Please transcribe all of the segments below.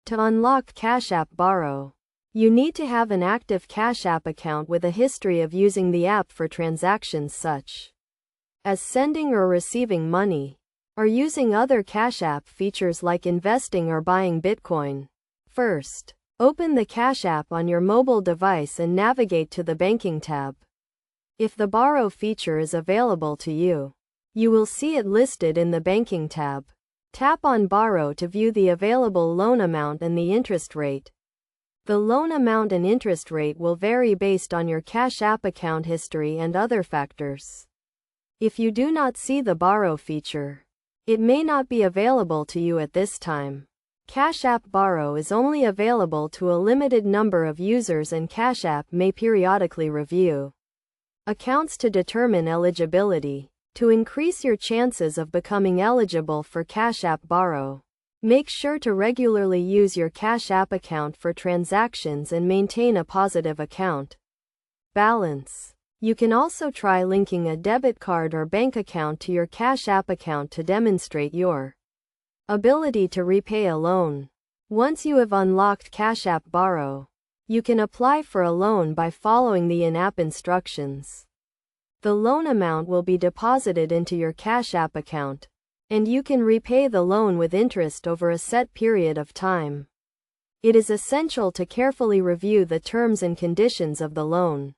To unlock Cash App Borrow, you need to have an active Cash App account with a history of using the app for transactions such as sending or receiving money, or using other Cash App features like investing or buying Bitcoin. First, open the Cash App on your mobile device and navigate to the Banking tab. If the Borrow feature is available to you, you will see it listed in the Banking tab. Tap on Borrow to view the available loan amount and the interest rate. The loan amount and interest rate will vary based on your Cash App account history and other factors. If you do not see the Borrow feature, it may not be available to you at this time. Cash App Borrow is only available to a limited number of users, and Cash App may periodically review accounts to determine eligibility. To increase your chances of becoming eligible for Cash App Borrow, make sure to regularly use your Cash App account for transactions and maintain a positive account balance. You can also try linking a debit card or bank account to your Cash App account to demonstrate your ability to repay a loan. Once you have unlocked Cash App Borrow, you can apply for a loan by following the in-app instructions. The loan amount will be deposited into your Cash App account, and you can repay the loan with interest over a set period of time. It is essential to carefully review the terms and conditions of the loan,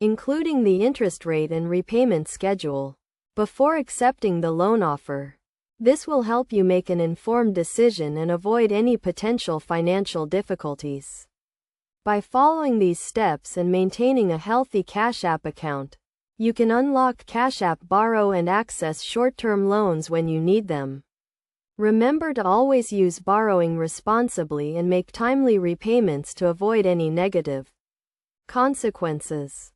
including the interest rate and repayment schedule, before accepting the loan offer. This will help you make an informed decision and avoid any potential financial difficulties. By following these steps and maintaining a healthy Cash App account, you can unlock Cash App Borrow and access short-term loans when you need them. Remember to always use borrowing responsibly and make timely repayments to avoid any negative consequences.